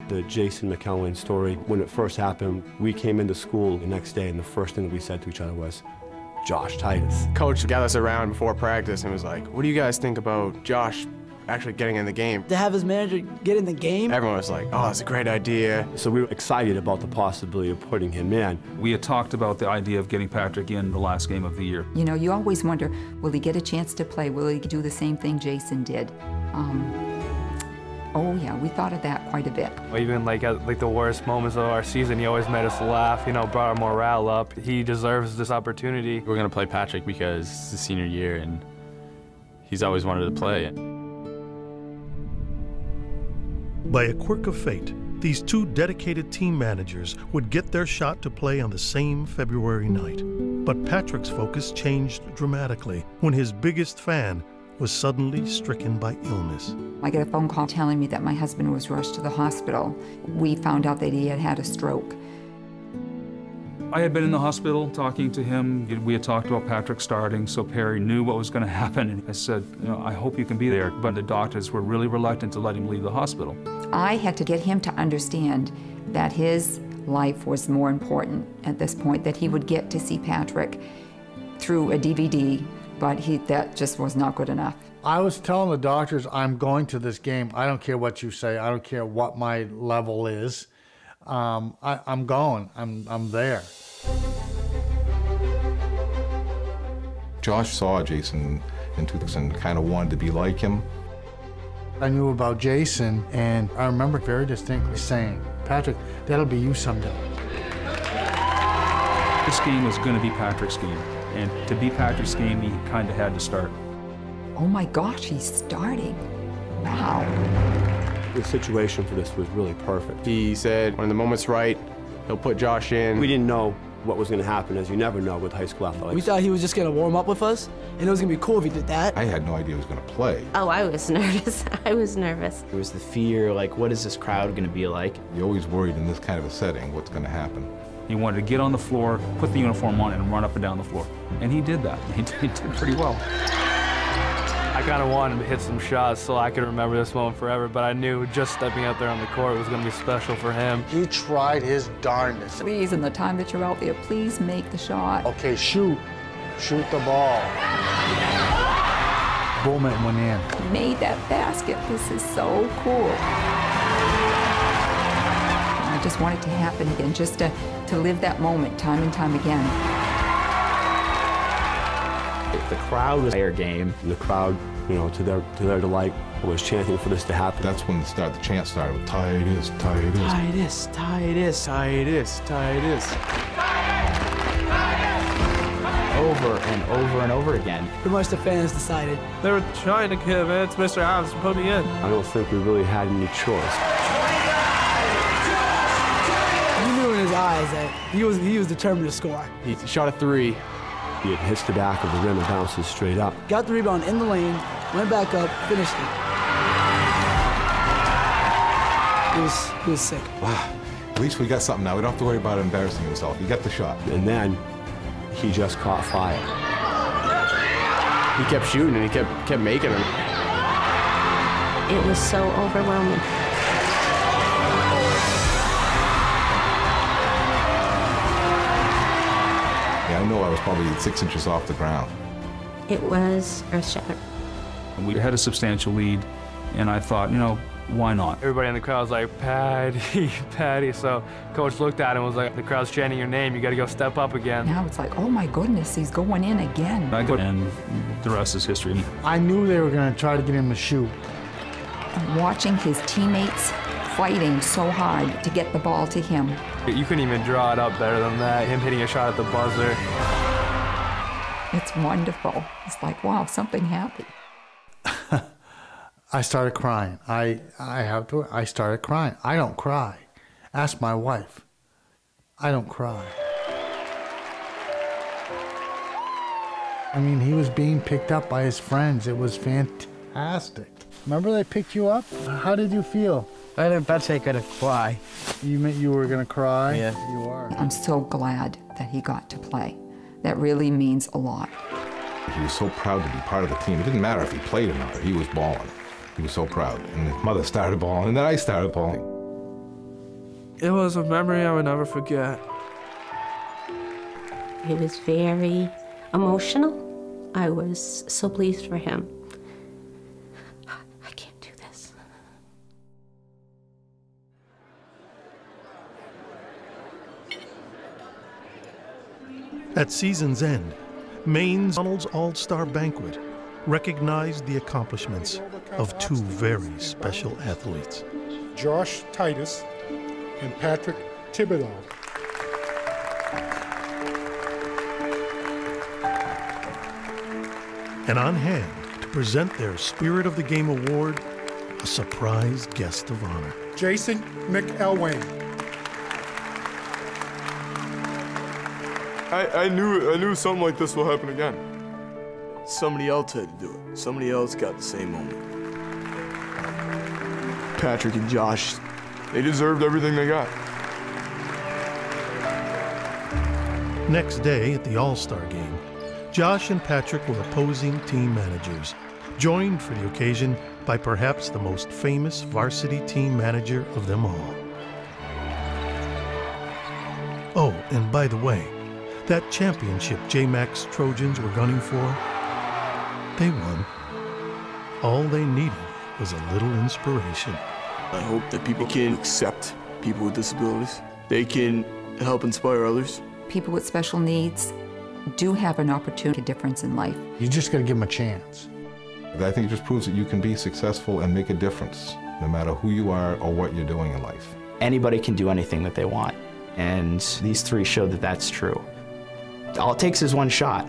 The Jason McElwain story, when it first happened, we came into school the next day and the first thing that we said to each other was, Josh Titus. Coach gathered us around before practice and was like, what do you guys think about Josh actually getting in the game? To have his manager get in the game? Everyone was like, oh, that's a great idea. So we were excited about the possibility of putting him in. We had talked about the idea of getting Patrick in the last game of the year. You know, you always wonder, will he get a chance to play? Will he do the same thing Jason did? Oh yeah, we thought of that quite a bit. Even at the worst moments of our season, he always made us laugh, you know, brought our morale up. He deserves this opportunity. We're gonna play Patrick because it's his senior year and he's always wanted to play. By a quirk of fate, these two dedicated team managers would get their shot to play on the same February night. But Patrick's focus changed dramatically when his biggest fan was suddenly stricken by illness. I get a phone call telling me that my husband was rushed to the hospital. We found out that he had had a stroke. I had been in the hospital talking to him. We had talked about Patrick starting, so Perry knew what was going to happen. And I said, you know, I hope you can be there. But the doctors were really reluctant to let him leave the hospital. I had to get him to understand that his life was more important at this point, that he would get to see Patrick through a DVD, but that just was not good enough. I was telling the doctors, I'm going to this game. I don't care what you say. I don't care what my level is. I'm going. I'm there. Josh saw Jason in 2000 and kind of wanted to be like him. I knew about Jason, and I remember very distinctly saying, Patrick, that'll be you someday. This game was going to be Patrick's game. And to be Patrick's game, he kind of had to start. Oh my gosh, he's starting. Wow. The situation for this was really perfect. He said, when the moment's right, he'll put Josh in. We didn't know what was going to happen, as you never know with high school athletics. We thought he was just going to warm up with us, and it was going to be cool if he did that. I had no idea he was going to play. Oh, I was nervous. I was nervous. It was the fear, like, what is this crowd going to be like? You're always worried in this kind of a setting what's going to happen. He wanted to get on the floor, put the uniform on, and run up and down the floor. And he did that. He did pretty well. I kind of wanted to hit some shots so I could remember this moment forever, but I knew just stepping out there on the court was going to be special for him. He tried his darndest. Please, in the time that you're out there, please make the shot. Okay, shoot. Shoot the ball. Boom, it went in. He made that basket. This is so cool. I just want it to happen again, just to live that moment time and time again. The crowd was their game. And the crowd, you know, to their delight, was chanting for this to happen. That's when the chant started with Titus, Titus. Titus, Titus, Titus, Titus. Over and over and over again. Pretty much the fans decided. They were trying to convince Mr. Adams to put me in. I don't think we really had any choice. You knew in his eyes that he was determined to score. He shot a three. It hits the back of the rim and bounces straight up. Got the rebound in the lane, went back up, finished it. It was sick. Wow, at least we got something now. We don't have to worry about embarrassing himself. He got the shot. And then he just caught fire. He kept shooting and he kept making them. It was so overwhelming. I know I was probably 6 inches off the ground. It was earth-shattering. We had a substantial lead, and I thought, you know, why not? Everybody in the crowd was like, Patty, Patty. So coach looked at him and was like, the crowd's chanting your name. You got to go step up again. Now it's like, oh my goodness, he's going in again. And the rest is history. I knew they were going to try to get him to shoot. Watching his teammates fighting so hard to get the ball to him. You couldn't even draw it up better than that, him hitting a shot at the buzzer. It's wonderful. It's like, wow, something happened. I started crying. I started crying. I don't cry. Ask my wife. I don't cry. I mean, he was being picked up by his friends. It was fantastic. Remember they picked you up? How did you feel? I didn't bet I could cry. You meant you were going to cry? Yeah. You are. I'm so glad that he got to play. That really means a lot. He was so proud to be part of the team. It didn't matter if he played or not. He was balling. He was so proud. And his mother started balling, and then I started balling. It was a memory I would never forget. He was very emotional. I was so pleased for him. I can't do this. At season's end, Maine's Donald's All-Star Banquet recognized the accomplishments of two very special athletes. Josh Titus and Patrick Thibodeau. And on hand to present their Spirit of the Game Award, a surprise guest of honor. Jason McElwain. I knew something like this will happen again. Somebody else had to do it. Somebody else got the same moment. Patrick and Josh, they deserved everything they got. Next day at the All-Star Game, Josh and Patrick were opposing team managers, joined for the occasion by perhaps the most famous varsity team manager of them all. Oh, and by the way, that championship J-Max Trojans were gunning for, they won. All they needed was a little inspiration. I hope that people can accept people with disabilities. They can help inspire others. People with special needs do have an opportunity difference in life. You just got to give them a chance. I think it just proves that you can be successful and make a difference, no matter who you are or what you're doing in life. Anybody can do anything that they want, and these three show that that's true. All it takes is one shot.